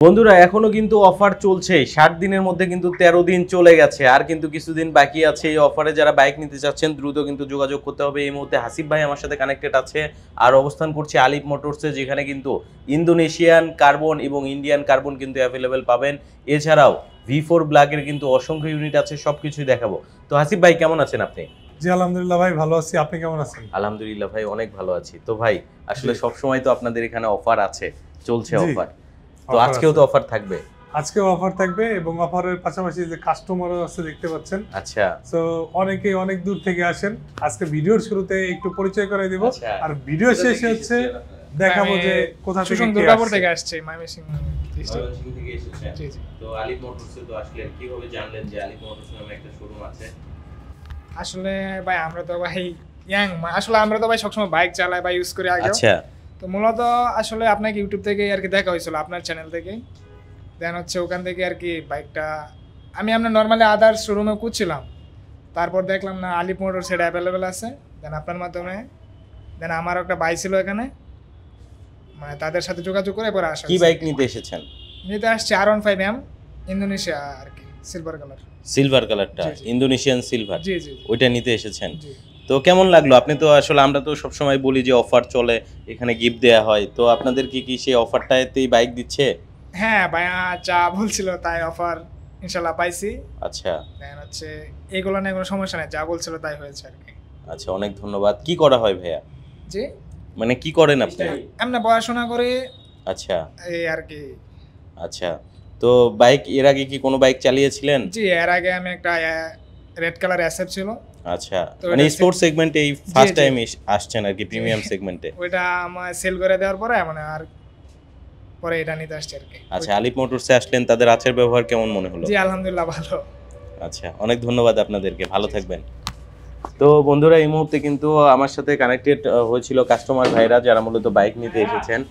বন্ধুরা এখনো কিন্তু অফার চলছে 60 দিনের মধ্যে কিন্তু 13 দিন চলে গেছে আর কিন্তু কিছুদিন বাকি আছে এই অফারে যারা বাইক নিতে চাচ্ছেন দ্রুত কিন্তু যোগাযোগ করতে হবে এই মুহূর্তে হাসিব ভাই আমার সাথে কানেক্টেড আছে আর অবস্থান করছে আলিফ মোটরসে যেখানে কিন্তু ইন্দোনেশিয়ান কার্বন এবং ইন্ডিয়ান কার্বন কিন্তু অ্যাভেলেবেল পাবেন এছাড়াও V4 ব্ল্যাকের কিন্তু অসংখ্য ইউনিট আছে সবকিছুই দেখাবো তো হাসিব ভাই কেমন আছেন আপনি জি আলহামদুলিল্লাহ ভাই ভালো আছি আপনি কেমন আছেন আলহামদুলিল্লাহ ভাই অনেক ভালো আছি তো ভাই আসলে সব সময় তো আপনাদের এখানে অফার আছে চলছে অফার তো আজকেও তো অফার থাকবে আজকেও অফার থাকবে এবং অফারের পাশাপাশি যে কাস্টমারও আছে দেখতে পাচ্ছেন আচ্ছা সো অনেকে অনেক দূর থেকে আসেন আজকে ভিডিওর শুরুতে একটু পরিচয় করে দিব আর ভিডিও শেষে হচ্ছে দেখাবো যে কোথা থেকে দুর্গাপুর থেকে আসছে ময়মনসিংহ থেকে এসেছেন জি জি তো আলিফ মোটরসে তো আসলে কিভাবে জানলেন যে আলিফ মোটরস নামে একটা শোরুম আছে আসলে ভাই আমরা তো ভাই ইয়াং আসলে আমরা তো ভাই সবসময় বাইক চালাই বা ইউজ করি আগে আচ্ছা তো মূলত আসলে আপনাকে ইউটিউব থেকে আর কি দেখা হয়েছিল আপনার চ্যানেল থেকে দেন হচ্ছে ওখান থেকে আর কি বাইকটা আমি আমরা নর্মালি আদার শোরুমে খুঁজছিলাম তারপর দেখলাম না আলিফ মোটরস এটা অ্যাভেলেবেল আছে দেন আপনার মাধ্যমে দেন আমার একটা বাইক ছিল এখানে মানে তাদের সাথে যোগাযোগ করে পরে আসা কি বাইক নিতে এসেছেন নিতে আসছে R15M ইন্দোনেশিয়া আর কি সিলভার কালারটা ইন্দোনেশিয়ান সিলভার জি জি ওইটা নিতে এসেছেন তো কেমন লাগলো আপনি তো আসলে আমরা তো সব সময় বলি যে অফার চলে এখানে গিফট দেয়া হয় তো আপনাদের কি সেই অফারটাতেই বাইক দিচ্ছে হ্যাঁ ভাইয়া যা বলছিল তাই অফার ইনশাআল্লাহ পাইছি আচ্ছা দেন হচ্ছে এগুলো নিয়ে কোনো সমস্যা নেই যা বলছিল তাই হয়েছে আর কি আচ্ছা অনেক ধন্যবাদ কি করা হয় ভাইয়া জি মানে কি করেন আপনি আমরা পড়াশোনা করে আচ্ছা এই আর কি আচ্ছা তো বাইক এর আগে কি কোনো বাইক চালিয়েছিলেন জি এর আগে আমি একটা রেড কালার SF ছিল আচ্ছা মানে স্পোর্টস সেগমেন্টে এই ফার্স্ট টাইম আসছেন আর কি প্রিমিয়াম সেগমেন্টে ওইটা আমার সেল করে দেওয়ার পরে মানে আর পরে এটা নিতে আসছে আর কি আচ্ছা আলিফ মোটরসে আসলেন তাদের আচার ব্যবহার কেমন মনে হলো জি আলহামদুলিল্লাহ ভালো আচ্ছা অনেক ধন্যবাদ আপনাদেরকে ভালো থাকবেন তো বন্ধুরা এই মুহূর্তে কিন্তু আমার সাথে কানেক্টেড হয়েছিল কাস্টমার ভাইরা যারা মূলত বাইক নিতে এসেছেন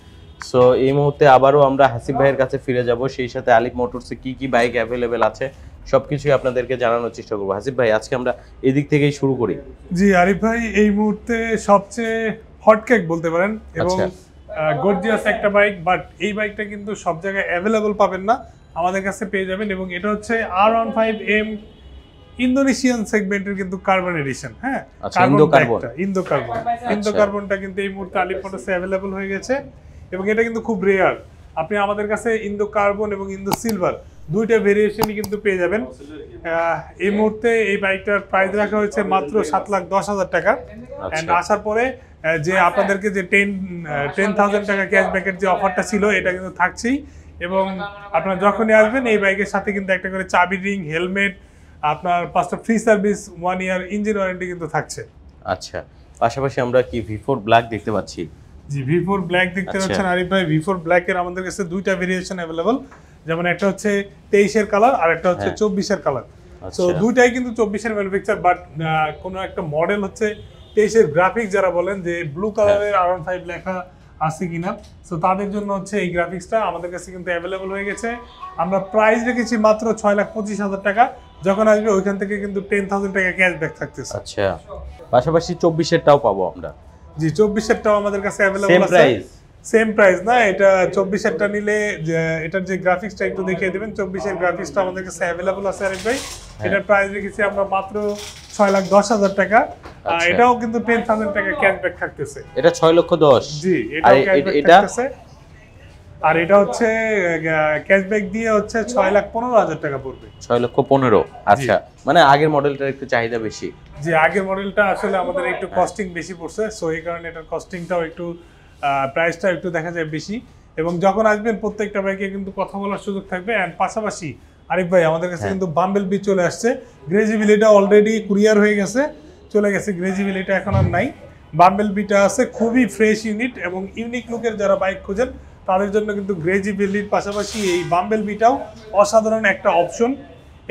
সো এই মুহূর্তে আবারও আমরা হাসিব ভাইয়ের কাছে ফিরে যাব সেই সাথে আলিফ মোটরসে কি কি বাইক অ্যাভেলেবেল আছে সবকিছুই আপনাদেরকে জানানোর চেষ্টা করব হাসিব ভাই আজকে আমরা এদিক থেকেই শুরু করি জি আরিফ ভাই এই মুহূর্তে সবচেয়ে হটকেক বলতে পারেন এবং গর্জিয়াস একটা বাইক বাট এই বাইকটা কিন্তু সব জায়গায় অ্যাভেলেবল পাবেন না আমাদের কাছে পেয়ে যাবেন এবং এটা হচ্ছে R15M ইন্দোনেশিয়ান সেগমেন্টের কিন্তু কার্বন এডিশন হ্যাঁ ইন্দো কার্বনটা কিন্তু এই মুহূর্তে আলিফ মোটরসে অ্যাভেলেবল হয়ে গেছে এবং এটা কিন্তু খুব রেয়ার আপনি আমাদের কাছে ইন্দো কার্বন এবং ইন্দো সিলভার দুইটা ভেরিয়েশনই কিন্তু পেয়ে যাবেন এই মুহূর্তে এই বাইকটার প্রাইস রাখা হয়েছে মাত্র 7,10,000 টাকা এন্ড আসার পরে যে আপনাদেরকে যে 10,000 টাকা ক্যাশব্যাকের যে অফারটা ছিল এটা কিন্তু থাকছেই এবং আপনারা যখনই আসবেন এই বাইকের সাথে কিন্তু একটা করে চাবি রিং হেলমেট আপনার 5টা ফ্রি সার্ভিস 1 ইয়ার ইঞ্জিন ওয়ারেন্টি কিন্তু থাকছে আচ্ছা পাশাপাশি আমরা কি V4 ব্ল্যাক দেখতে পাচ্ছি জি V4 ব্ল্যাক দেখতে পাচ্ছেন আরিফ ভাই V4 ব্ল্যাকের আমাদের কাছে দুইটা ভেরিয়েশন अवेलेबल যেমন একটা হচ্ছে 23 এর কালার আর একটা হচ্ছে 24 এর কালার সো দুইটাই কিন্তু 24 এর ম্যানুফ্যাকচার বাট কোনো একটা মডেল হচ্ছে 23 এর গ্রাফিক্স যারা বলেন যে ব্লু কালারের R15 লেখা আছে কিনা সো তাদের জন্য হচ্ছে এই গ্রাফিক্সটা আমাদের কাছে কিন্তু अवेलेबल হয়ে গেছে আমরা প্রাইস রেখেছি মাত্র 6,25,000 টাকা যখন আসবে ওইখান থেকে কিন্তু 10,000 টাকা ক্যাশব্যাক থাকতেছে আচ্ছা পাশাপাশি 24 এরটাও পাবো আমরা জি 24 এরটাও আমাদের কাছে अवेलेबल আছে সেম প্রাইস না এটা 24 এরটা নিলে এটার যে গ্রাফিক্সটা একটু দেখিয়ে দিবেন 24 এর গ্রাফিক্সটা আমাদের কাছে अवेलेबल আছে আরিফ ভাই এটার প্রাইস রেখেছি আমরা মাত্র 6,10,000 টাকা এটাও কিন্তু 10,000 টাকা ক্যাশব্যাক থাকতেছে এটা 6,10,000 জি এটা থাকতেছে আর এটা হচ্ছে ক্যাশব্যাক দিয়ে হচ্ছে 6,15,000 টাকা পড়বে 6,15,000 আচ্ছা মানে আগের মডেলটার একটু চাহিদা বেশি জি আগের মডেলটা আসলে আমাদের একটু কস্টিং বেশি পড়ছে সো এই কারণে এটার কস্টিংটাও একটু প্রাইসটা একটু দেখা যায় বেশি এবং যখন আসবেন প্রত্যেকটা বাইকে কিন্তু কথা বলার সুযোগ থাকবে এন্ড পাশাপাশি আরিফ ভাই আমাদের কাছে কিন্তু বাম্বেল বি চলে আসছে গ্রেজিবিলিটা অলরেডি কুরিয়ার হয়ে গেছে চলে গেছে গ্রেজিবিলিটা এখন আর নাই বাম্বেল বিটা আছে খুবই ফ্রেশ ইউনিট এবং ইউনিক লুকের যারা বাইক খোঁজেন তাদের জন্য কিন্তু গ্রেজিবিলিটির পাশাপাশি এই বাম্বেল বিটাও অসাধারণ একটা অপশন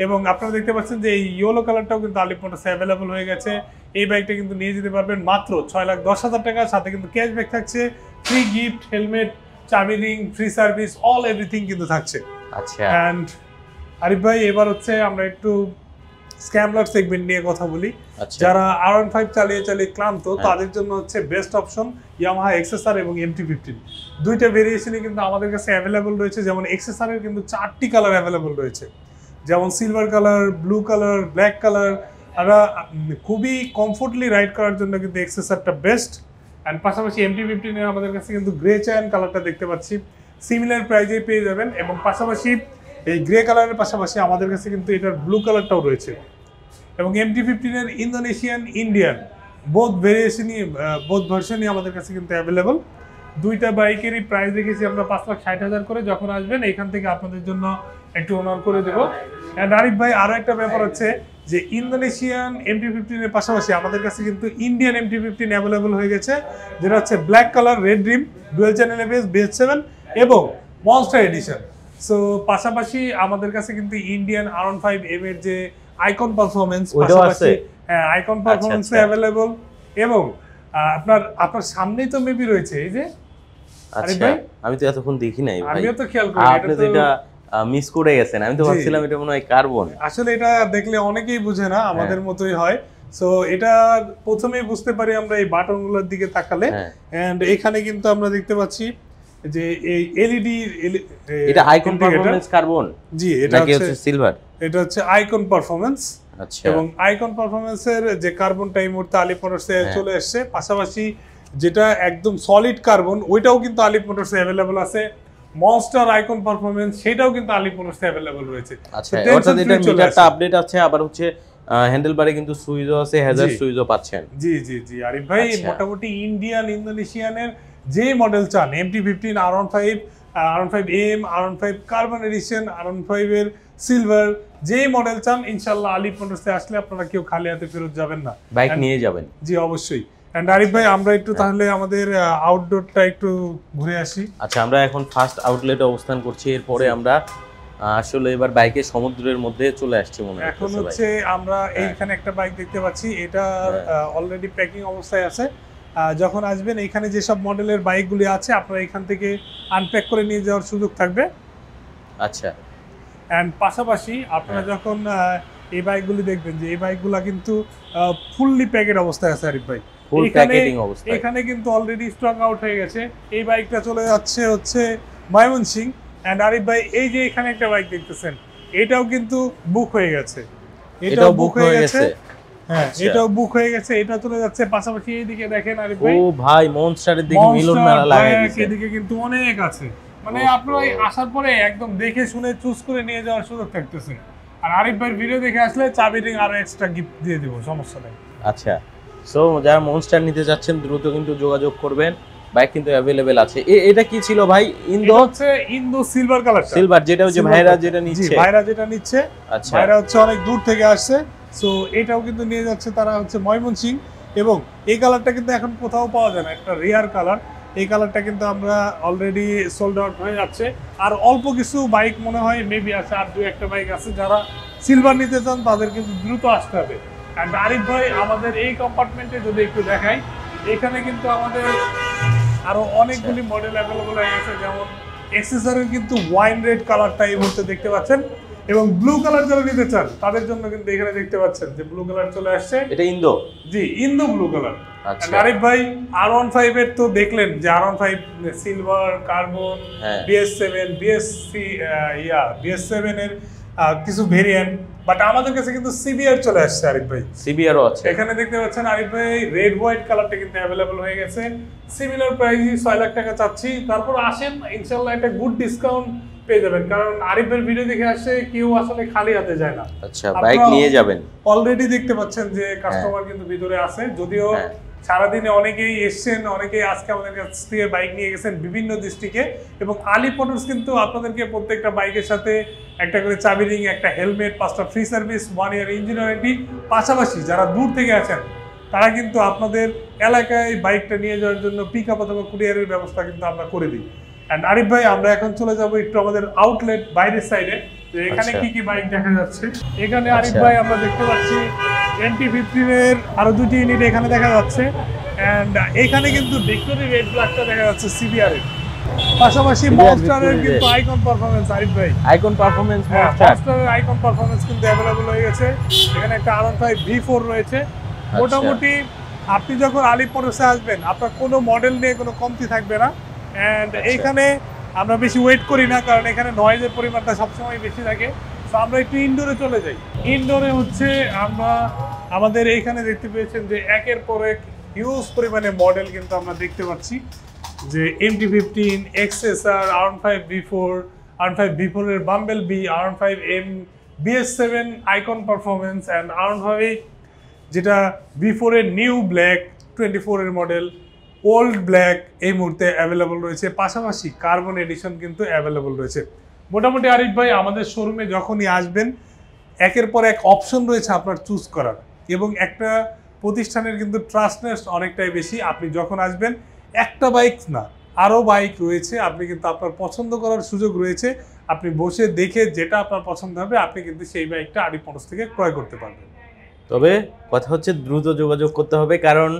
এবং আপনারা দেখতে পাচ্ছেন যে এই ইয়েলো কালারটাও কিন্তু আলিফ মোটরসে अवेलेबल হয়ে গেছে এই বাইকটা কিন্তু নিয়ে যেতে পারবেন মাত্র 6,10,000 টাকা সাথে কিন্তু ক্যাশব্যাক থাকছে ফ্রি গিফট হেলমেট চাবি ring free service all everything কিন্তু থাকছে আচ্ছা এন্ড আরিফ ভাই এবার হচ্ছে আমরা একটু স্ক্যামলার সেগমেন্ট নিয়ে কথা বলি, আচ্ছা। যারা R15 চালিয়ে চালিয়ে ক্লান্ত তাদের জন্য হচ্ছে বেস্ট অপশন ইয়ামাহা এক্সএসআর এবং MT-15। দুইটা ভেরিয়েশনই কিন্তু আমাদের কাছে অ্যাভেলেবল রয়েছে। যেমন এক্সএসআর এর কিন্তু 4টি কালার অ্যাভেলেবল রয়েছে, যেমন silver colour, blue colour, black colour. আর খুবই কমফোর্টলি রাইড করার জন্য কিন্তু এক্সএসআরটা বেস্ট। অ্যান্ড পাশাপাশি MT-15 এর আমাদের কাছে কিন্তু গ্রে চায়ন কালারটা দেখতে পাচ্ছি, সিমিলার প্রাইজেই পেয়ে যাবেন। এবং পাশাপাশি এই গ্রে কালারের পাশাপাশি আমাদের কাছে কিন্তু এটার ব্লু কালারটাও রয়েছে। এবং MT-15 এর ইন্দোনেশিয়ান, ইন্ডিয়ান বোথ ভার্সনই আমাদের কাছে কিন্তু অ্যাভেলেবল। দুইটা বাইকেরই প্রাইস রেখেছি আমরা 5,60,000 করে। যখন আসবেন এখান থেকে আপনাদের জন্য একটু অনার করে দেবো। অ্যান্ড আরিফ ভাই, আরও একটা ব্যাপার হচ্ছে যে ইন্দোনেশিয়ান MT-15 এর পাশাপাশি আমাদের কাছে কিন্তু ইন্ডিয়ান MT-15 অ্যাভেলেবল হয়ে গেছে, যেটা হচ্ছে ব্ল্যাক কালার, রেড রিম, ডুয়েল চ্যানেল ABS, BS7 এবং মনস্টার এডিশন। সো পাশাপাশি আমাদের কাছে কিন্তু ইন্ডিয়ান R15M এর যে আইকন পারফরমেন্স, পাশাপাশি হ্যাঁ আইকন পারফরমেন্স অ্যাভেলেবল। এবং আপনার সামনেই তো মেবি রয়েছে এই যে। আচ্ছা, আমি তো এতক্ষণ দেখি নাই ভাই, আমিও তো খেয়াল করি, আপনি তো এটা মিস করে গেছেন। আমি তো ভাবছিলাম এটা মনে হয় কার্বন। আসলে এটা দেখলে অনেকেই বুঝে না, আমাদের মতোই হয়। সো এটা প্রথমেই বুঝতে পারি আমরা এই বাটনগুলোর দিকে তাকালে। এন্ড এখানে কিন্তু আমরা দেখতে পাচ্ছি যে এই এলইডি, এটা আইকন পারফরম্যান্স কার্বন। জি, এটা হচ্ছে সিলভার, এটা হচ্ছে আইকন পারফরম্যান্স। আচ্ছা, এবং আইকন পারফরম্যান্সের যে কার্বনটা এই মুহূর্তে আলিফ মোটরসে চলে এসেছে, পাশাপাশি যেটা একদম সলিড কার্বন ওইটাও কিন্তু আলিফ মোটরসে অ্যাভেলেবল আছে। মনস্টার আইকন পারফরম্যান্স সেটাও কিন্তু আলিফ মোটরসে অ্যাভেলেবল রয়েছে। আচ্ছা, অর্থাৎ এটার মিটারটা আপডেট আছে, আবার হচ্ছে হ্যান্ডেলবারে কিন্তু সুইচও আছে, হ্যাজার্ড সুইচও পাচ্ছেন। জি জি জি আরিফ ভাই, মোটামুটি ইন্ডিয়ান, ইন্দোনেশিয়ানের যে মডেল চান, MT-15, R15M, R15 carbon addition, R15 এর সিলভার, যে মডেল চান ইনশাআল্লাহ আলিফ মোটরসে আসলে আপনারা কেউ খালি হাতে ফেরত যাবেন না, বাইক নিয়ে যাবেন। জি অবশ্যই। এন্ড আরিফ ভাই, আমরা একটু তাহলে আমাদের আউটডোরটা একটু ঘুরে আসি। আচ্ছা, আমরা এখন ফার্স্ট আউটলেটে অবস্থান করছি, এরপরে আমরা আসলে এবার বাইকের সমুদ্রের মধ্যে চলে আসছি মনে হয়। এখন হচ্ছে আমরা এইখানে একটা বাইক দেখতে পাচ্ছি, এটা অলরেডি প্যাকিং অবস্থায় আছে। যখন আসবেন এইখানে যেসব মডেলের বাইকগুলি আছে আপনারা এখান থেকে আনপ্যাক করে নিয়ে যাওয়ার সুযোগ থাকবে। আচ্ছা, এন্ড পাশাপাশি আপনারা যখন এই বাইকগুলি দেখবেন যে এই বাইকগুলো কিন্তু ফুললি প্যাকেট অবস্থায় আছে আরিফ ভাই। ফুল প্যাকেটিং অবস্থায় এখানে কিন্তু অলরেডি স্টক আউট হয়ে গেছে। এই বাইকটা চলে যাচ্ছে হচ্ছে ময়মনসিংহ। এন্ড আরিফ ভাই, এই যে এখানে একটা বাইক দেখতেছেন, এটাও কিন্তু বুক হয়ে গেছে। এটাও বুক হয়ে গেছে। হ্যাঁ, এটাও বুক হয়ে গেছে, এটা চলে যাচ্ছে। পাশাপাশি এইদিকে দেখেন আরিফ ভাই, ও ভাই, মনস্টারের দিকে মিলন মেলা লাগিয়ে দিয়েছে। এদিকে কিন্তু অনেক আছে, মানে আপনারা আসার পরে একদম দেখে শুনে চুজ করে নিয়ে যাওয়ার সুযোগ থাকতেছে। আর আরিফ ভাইয়ের ভিডিও দেখে আসলে চাবি রিং আরো এক্সট্রা গিফট দিয়ে দিব, সমস্যা নেই। আচ্ছা, সো যারা মনস্টার নিতে যাচ্ছেন দ্রুত কিন্তু যোগাযোগ করবেন, বাইক কিন্তু अवेलेबल আছে। এটা কি ছিল ভাই? ইন্দো হচ্ছে ইন্দো সিলভার কালার, সিলভার, যেটা হচ্ছে ভাইরা যেটা নিচ্ছে। ভাইরা যেটা নিচ্ছে, আচ্ছা, ভাইরা হচ্ছে অনেক দূর থেকে আসছে। সো এটাও কিন্তু নিয়ে যাচ্ছে তারা হচ্ছে ময়মনসিংহ। এবং এই কালারটা কিন্তু এখন কোথাও পাওয়া যায় না, একটা রেয়ার কালার। এই কালারটা কিন্তু আমরা অলরেডি সোল্ড আউট হয়ে যাচ্ছে। আর অল্প কিছু বাইক মনে হয় মেবি আছে, আর দু একটা বাইক আছে। যারা সিলভার নিতে চান তাদের কিন্তু দ্রুত আসতে হবে। অ্যান্ড আরিফ ভাই, আমাদের এই কম্পার্টমেন্টে যদি একটু দেখাই, এখানে কিন্তু আমাদের আরো অনেকগুলি মডেল অ্যাভেলেবল হয়ে গেছে। যেমন এক্সেসরির কিন্তু ওয়াইন রেড কালারটা এই মুহূর্তে দেখতে পাচ্ছেন। এবং ব্লু কালার যারা নিতে চান তাদের জন্য কিন্তু এখানে দেখতে পাচ্ছেন যে ব্লু কালার চলে আসছে। এটা ইন্দো, জি ইন্দো ব্লু কালার। আচ্ছা, আরিফ ভাই, R15 এর তো দেখলেন যে R15 silver, carbon, BS7, BS7 এর কিছু ভেরিয়েন্ট। বাট আমাদের কাছে কিন্তু সিবিআর চলে আসছে আরিফ ভাই, সিবিআরও আছে। এখানে দেখতে পাচ্ছেন আরিফ ভাই, রেড হোয়াইট কালারটা কিন্তু অ্যাভেলেবল হয়ে গেছে। সিমিলার প্রাইসই 6 লাখ টাকা চাচ্ছি। তারপর আসেন, ইনশাআল্লাহ একটা গুড ডিসকাউন্ট পেয়ে যাবেন, কারণ আরিফের ভিডিও দেখে আসে কেউ আসলে খালি হাতে যায় না। আচ্ছা, বাইক নিয়ে যাবেন। অলরেডি দেখতে পাচ্ছেন যে কাস্টমার কিন্তু ভিতরে আছে, যদিও সারাদিনে অনেকেই এসছেন, অনেকেই আজকে আমাদের কাছ থেকে বাইক নিয়ে গেছেন বিভিন্ন ডিস্ট্রিক্টে। এবং আলিফ মোটরস কিন্তু আপনাদেরকে প্রত্যেকটা বাইকের সাথে একটা করে চাবি রিং, একটা হেলমেট, 5টা ফ্রি সার্ভিস, 1 ইয়ার ইঞ্জিন ওয়ারেন্টি। পাশাপাশি যারা দূর থেকে আছেন তারা কিন্তু আপনাদের এলাকায় বাইকটা নিয়ে যাওয়ার জন্য পিক আপ অথবা কুরিয়ারের ব্যবস্থা কিন্তু আমরা করে দিই। এন্ড আরিফ ভাই, আমরা এখন চলে যাব একটু আমাদের আউটলেট বাইরের সাইডে, যে এখানে কি কি বাইক দেখা যাচ্ছে। এখানে আরিফ ভাই আমরা দেখতে পাচ্ছি MT-15 এর আরো দুটি ইউনিট এখানে দেখা যাচ্ছে। এন্ড এখানে কিন্তু ভিক্টোরি রেড ব্ল্যাকটা দেখা যাচ্ছে সিবিআর এর। পাশাপাশি Clear মনস্টারের victory কিন্তু আইকন পারফরম্যান্স আরিফ ভাই, আইকন পারফরম্যান্স হ্যাঁ মনস্টার। মনস্টারের আইকন পারফরম্যান্স কিন্তু অ্যাভেলেবল হয়ে গেছে। এখানে একটা R15 V4 রয়েছে। মোটামুটি আপনি যখন আলিপ মোটরসে আসবেন আপনার কোনো মডেল নিয়ে কোনো কমতি থাকবে না। অ্যান্ড এইখানে আমরা বেশি ওয়েট করি না, কারণ এখানে নয়েজের পরিমাণটা সবসময় বেশি থাকে। তো আমরা একটু ইনডোরে চলে যাই। ইনডোরে হচ্ছে আমরা আমাদের এইখানে দেখতে পেয়েছেন যে একের পর এক হিউজ পরিমাণে মডেল কিন্তু আমরা দেখতে পাচ্ছি, যে MT-15, XSR, R15 V4, R15 V4 এর bumble bee, R15 M, BS7 icon performance and R15 যেটা V4 এর নিউ ব্ল্যাক 24 এর মডেল, ওল্ড ব্ল্যাক এই মুহূর্তে অ্যাভেলেবল রয়েছে। পাশাপাশি কার্বন এডিশন কিন্তু অ্যাভেলেবল রয়েছে। মোটামুটি আরিফ ভাই আমাদের শোরুমে যখনই আসবেন একের পর এক অপশন রয়েছে আপনার চুজ করার, এবং একটা প্রতিষ্ঠানের কিন্তু ট্রাস্টনেস অনেকটাই বেশি। আপনি যখন আসবেন একটা বাইক না আরও বাইক রয়েছে, আপনি কিন্তু আপনার পছন্দ করার সুযোগ রয়েছে। আপনি বসে দেখে যেটা আপনার পছন্দ হবে আপনি কিন্তু সেই বাইকটা আরিফ মোটরস থেকে ক্রয় করতে পারবেন। তবে কথা হচ্ছে দ্রুত যোগাযোগ করতে হবে, কারণ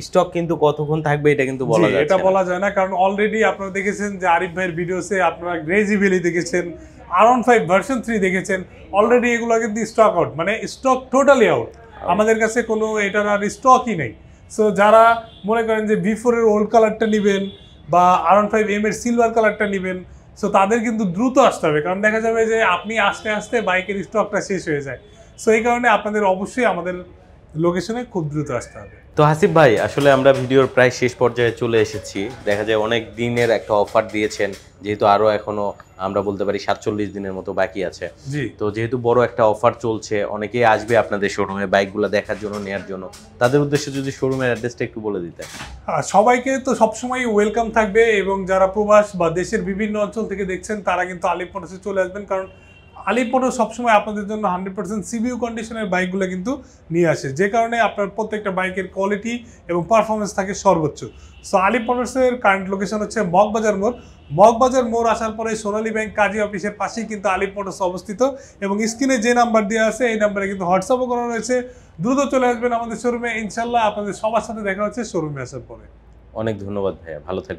স্টক কিন্তু কতক্ষণ থাকবে এটা কিন্তু বলা জি, যাচ্ছে এটা না। বলা যায় না, কারণ অলরেডি আপনারা দেখেছেন যে আরিফ ভাইয়ের ভিডিওসে আপনারা গ্রেজি ভ্যালি দেখেছেন, R15 ভার্সন 3 দেখেছেন, অলরেডি এগুলো কিন্তু স্টক আউট, মানে স্টক টোটালি আউট। আমাদের কাছে কোনো এটার আর স্টকই নেই। সো যারা মনে করেন যে V4 এর ওল্ড কালারটা নেবেন বা R15 M এর সিলভার কালারটা নেবেন, সো তাদের কিন্তু দ্রুত আসতে হবে, কারণ দেখা যাবে যে আপনি আস্তে আস্তে বাইকের স্টকটা শেষ হয়ে যায়। সো এই কারণে আপনাদের অবশ্যই আমাদের লোকেশনে খুব দ্রুত আসতে হবে। তো হাসিব ভাই, আসলে আমরা ভিডিওর প্রায় শেষ পর্যায়ে চলে এসেছি। দেখা যায় অনেক দিনের একটা অফার দিয়েছেন, যেহেতু আরো এখনো আমরা বলতে পারি 47 দিনের মতো বাকি আছে। জি, তো যেহেতু বড় একটা অফার চলছে, অনেকেই আসবে আপনাদের শোরুমে বাইকগুলো দেখার জন্য, নেয়ার জন্য। তাদের উদ্দেশ্যে যদি শোরুমের অ্যাড্রেসটা একটু বলে দিতেন। সবাইকে তো সবসময় ওয়েলকাম থাকবে, এবং যারা প্রবাস বা দেশের বিভিন্ন অঞ্চল থেকে দেখছেন তারা কিন্তু আলিপ মোটরসে চলে আসবেন, কারণ আলিপ মোটর সবসময় আপনাদের জন্য 100% সিবিইউ কন্ডিশনের বাইকগুলো কিন্তু নিয়ে আসে, যে কারণে আপনার প্রত্যেকটা বাইকের কোয়ালিটি এবং পারফরমেন্স থাকে সর্বোচ্চ। সো আলিপ মোটরসের কারেন্ট লোকেশন হচ্ছে মগবাজার মোড়। মগবাজার মোড় আসার পরে সোনালী ব্যাংক কাজী অফিসের পাশেই কিন্তু আলিপ মোটরস অবস্থিত, এবং স্ক্রিনে যে নাম্বার দেওয়া আছে এই নাম্বারে কিন্তু হোয়াটসঅ্যাপও করা রয়েছে। দ্রুত চলে আসবেন আমাদের শোরুমে, ইনশাল্লাহ আপনাদের সবার সাথে দেখা হচ্ছে শোরুমে আসার পরে। অনেক ধন্যবাদ ভাইয়া, ভালো থাকবেন।